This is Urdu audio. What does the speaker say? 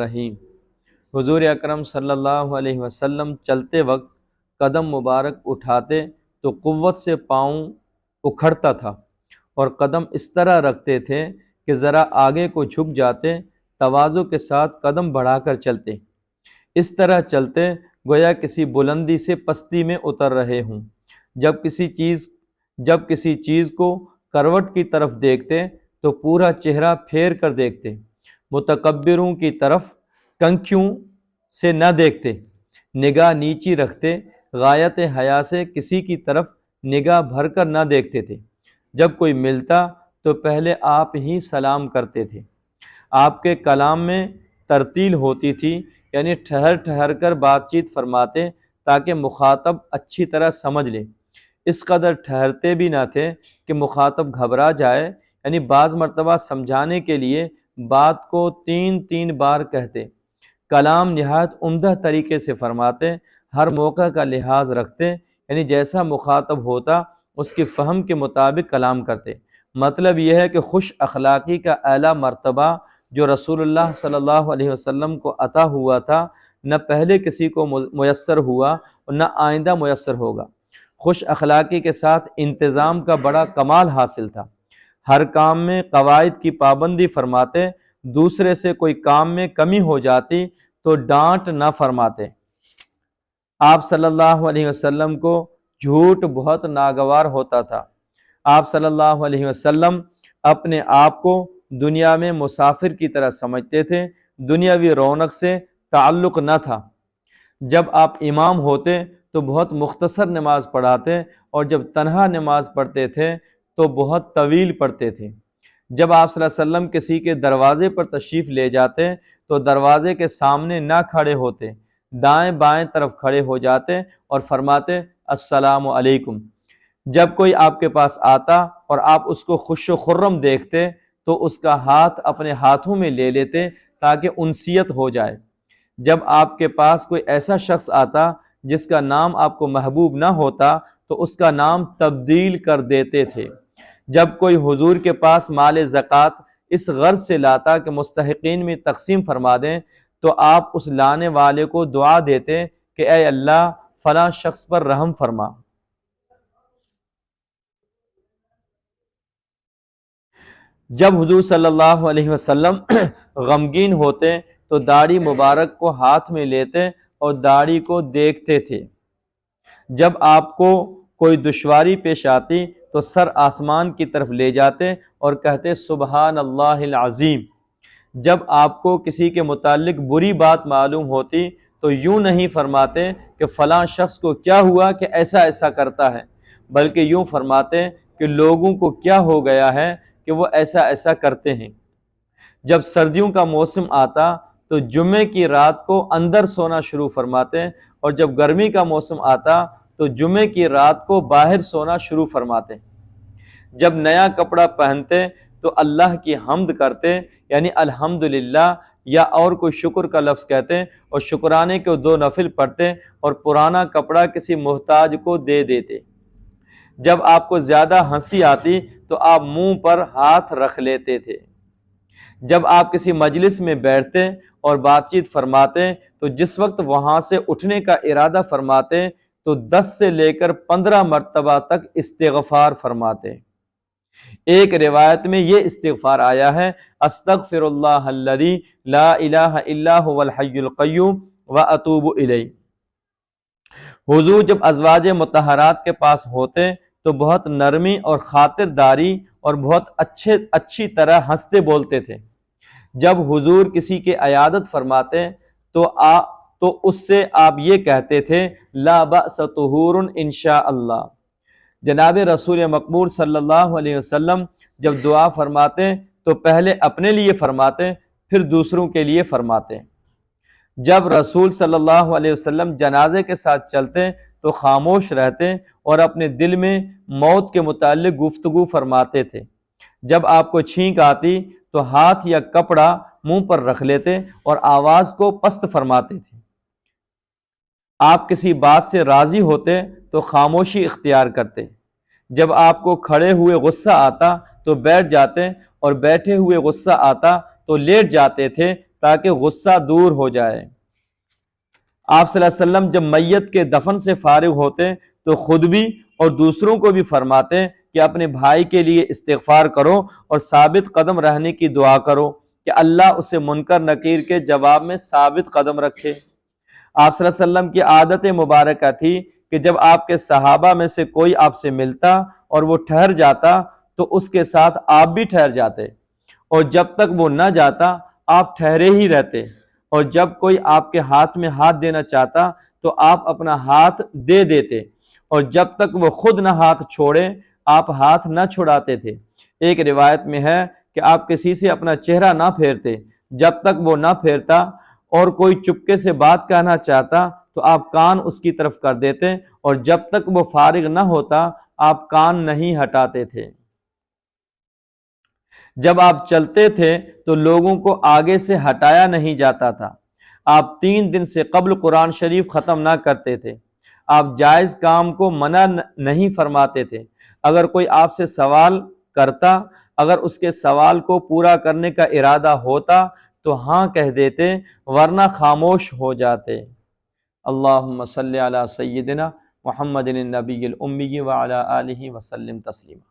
رحیم۔ حضور اکرم صلی اللہ علیہ وسلم چلتے وقت قدم مبارک اٹھاتے تو قوت سے پاؤں اکھڑتا تھا اور قدم اس طرح رکھتے تھے کہ ذرا آگے کو جھک جاتے، تواضع کے ساتھ قدم بڑھا کر چلتے، اس طرح چلتے گویا کسی بلندی سے پستی میں اتر رہے ہوں۔ جب کسی چیز کو کروٹ کی طرف دیکھتے تو پورا چہرہ پھیر کر دیکھتے، متکبروں کی طرف کنکھیوں سے نہ دیکھتے، نگاہ نیچی رکھتے، غایت حیا سے کسی کی طرف نگاہ بھر کر نہ دیکھتے تھے۔ جب کوئی ملتا تو پہلے آپ ہی سلام کرتے تھے۔ آپ کے کلام میں ترتیل ہوتی تھی، یعنی ٹھہر ٹھہر کر بات چیت فرماتے تاکہ مخاطب اچھی طرح سمجھ لے۔ اس قدر ٹھہرتے بھی نہ تھے کہ مخاطب گھبرا جائے، یعنی بعض مرتبہ سمجھانے کے لیے بات کو تین تین بار کہتے۔ کلام نہایت عمدہ طریقے سے فرماتے، ہر موقع کا لحاظ رکھتے، یعنی جیسا مخاطب ہوتا اس کی فہم کے مطابق کلام کرتے۔ مطلب یہ ہے کہ خوش اخلاقی کا اعلیٰ مرتبہ جو رسول اللہ صلی اللہ علیہ وسلم کو عطا ہوا تھا، نہ پہلے کسی کو میسر ہوا اور نہ آئندہ میسر ہوگا۔ خوش اخلاقی کے ساتھ انتظام کا بڑا کمال حاصل تھا۔ ہر کام میں قواعد کی پابندی فرماتے، دوسرے سے کوئی کام میں کمی ہو جاتی تو ڈانٹ نہ فرماتے۔ آپ صلی اللہ علیہ وسلم کو جھوٹ بہت ناگوار ہوتا تھا۔ آپ صلی اللہ علیہ وسلم اپنے آپ کو دنیا میں مسافر کی طرح سمجھتے تھے، دنیاوی رونق سے تعلق نہ تھا۔ جب آپ امام ہوتے تو بہت مختصر نماز پڑھاتے اور جب تنہا نماز پڑھتے تھے تو بہت طویل پڑھتے تھے۔ جب آپ صلی اللہ علیہ وسلم کسی کے دروازے پر تشریف لے جاتے تو دروازے کے سامنے نہ کھڑے ہوتے، دائیں بائیں طرف کھڑے ہو جاتے اور فرماتے السلام علیکم۔ جب کوئی آپ کے پاس آتا اور آپ اس کو خوش و خرم دیکھتے تو اس کا ہاتھ اپنے ہاتھوں میں لے لیتے تاکہ انسیت ہو جائے۔ جب آپ کے پاس کوئی ایسا شخص آتا جس کا نام آپ کو محبوب نہ ہوتا تو اس کا نام تبدیل کر دیتے تھے۔ جب کوئی حضور کے پاس مال زکوٰۃ اس غرض سے لاتا کہ مستحقین میں تقسیم فرما دیں تو آپ اس لانے والے کو دعا دیتے کہ اے اللہ فلاں شخص پر رحم فرما۔ جب حضور صلی اللہ علیہ وسلم غمگین ہوتے تو داڑھی مبارک کو ہاتھ میں لیتے اور داڑھی کو دیکھتے تھے۔ جب آپ کو کوئی دشواری پیش آتی تو سر آسمان کی طرف لے جاتے اور کہتے سبحان اللہ العظیم۔ جب آپ کو کسی کے متعلق بری بات معلوم ہوتی تو یوں نہیں فرماتے کہ فلاں شخص کو کیا ہوا کہ ایسا ایسا کرتا ہے، بلکہ یوں فرماتے کہ لوگوں کو کیا ہو گیا ہے کہ وہ ایسا ایسا کرتے ہیں۔ جب سردیوں کا موسم آتا تو جمعے کی رات کو اندر سونا شروع فرماتے اور جب گرمی کا موسم آتا تو جمعے کی رات کو باہر سونا شروع فرماتے۔ جب نیا کپڑا پہنتے تو اللہ کی حمد کرتے، یعنی الحمدللہ یا اور کوئی شکر کا لفظ کہتے اور شکرانے کے 2 نفل پڑھتے اور پرانا کپڑا کسی محتاج کو دے دیتے۔ جب آپ کو زیادہ ہنسی آتی تو آپ منہ پر ہاتھ رکھ لیتے تھے۔ جب آپ کسی مجلس میں بیٹھتے اور بات چیت فرماتے تو جس وقت وہاں سے اٹھنے کا ارادہ فرماتے تو 10 سے لے کر 15 مرتبہ تک استغفار فرماتے۔ ایک روایت میں یہ استغفار آیا ہے استغفر اللہ الذی لا الہ الا هو الحی القیوم واتوب الیہ۔ حضور جب ازواج مطہرات کے پاس ہوتے تو بہت نرمی اور خاطرداری اور بہت اچھی طرح ہنستے بولتے تھے۔ جب حضور کسی کے عیادت فرماتے تو اس سے آپ یہ کہتے تھے لا بأس طہور انشاء اللہ۔ جناب رسول مقبول صلی اللہ علیہ وسلم جب دعا فرماتے تو پہلے اپنے لیے فرماتے پھر دوسروں کے لیے فرماتے۔ جب رسول صلی اللہ علیہ وسلم جنازے کے ساتھ چلتے تو خاموش رہتے اور اپنے دل میں موت کے متعلق گفتگو فرماتے تھے۔ جب آپ کو چھینک آتی تو ہاتھ یا کپڑا منہ پر رکھ لیتے اور آواز کو پست فرماتے تھے۔ آپ کسی بات سے راضی ہوتے تو خاموشی اختیار کرتے۔ جب آپ کو کھڑے ہوئے غصہ آتا تو بیٹھ جاتے اور بیٹھے ہوئے غصہ آتا تو لیٹ جاتے تھے تاکہ غصہ دور ہو جائے۔ آپ صلی اللہ علیہ وسلم جب میت کے دفن سے فارغ ہوتے تو خود بھی اور دوسروں کو بھی فرماتے کہ اپنے بھائی کے لیے استغفار کرو اور ثابت قدم رہنے کی دعا کرو کہ اللہ اسے منکر نکیر کے جواب میں ثابت قدم رکھے۔ آپ صلی اللہ علیہ وسلم کی عادت مبارکہ تھی کہ جب آپ کے صحابہ میں سے کوئی آپ سے ملتا اور وہ ٹھہر جاتا تو اس کے ساتھ آپ بھی ٹھہر جاتے، اور جب تک وہ نہ جاتا آپ ٹھہرے ہی رہتے، اور جب کوئی آپ کے ہاتھ میں ہاتھ دینا چاہتا تو آپ اپنا ہاتھ دے دیتے، اور جب تک وہ خود نہ ہاتھ چھوڑے آپ ہاتھ نہ چھڑاتے تھے۔ ایک روایت میں ہے کہ آپ کسی سے اپنا چہرہ نہ پھیرتے جب تک وہ نہ پھیرتا، اور کوئی چپکے سے بات کہنا چاہتا تو آپ کان اس کی طرف کر دیتے، اور جب تک وہ فارغ نہ ہوتا آپ کان نہیں ہٹاتے تھے۔ جب آپ چلتے تھے تو لوگوں کو آگے سے ہٹایا نہیں جاتا تھا۔ آپ 3 دن سے قبل قرآن شریف ختم نہ کرتے تھے۔ آپ جائز کام کو منع نہیں فرماتے تھے۔ اگر کوئی آپ سے سوال کرتا، اگر اس کے سوال کو پورا کرنے کا ارادہ ہوتا تو ہاں کہہ دیتے، ورنہ خاموش ہو جاتے۔ اللہم صلی علی سیدنا محمد النبی الامی وعلی آلہ وسلم تسلیما۔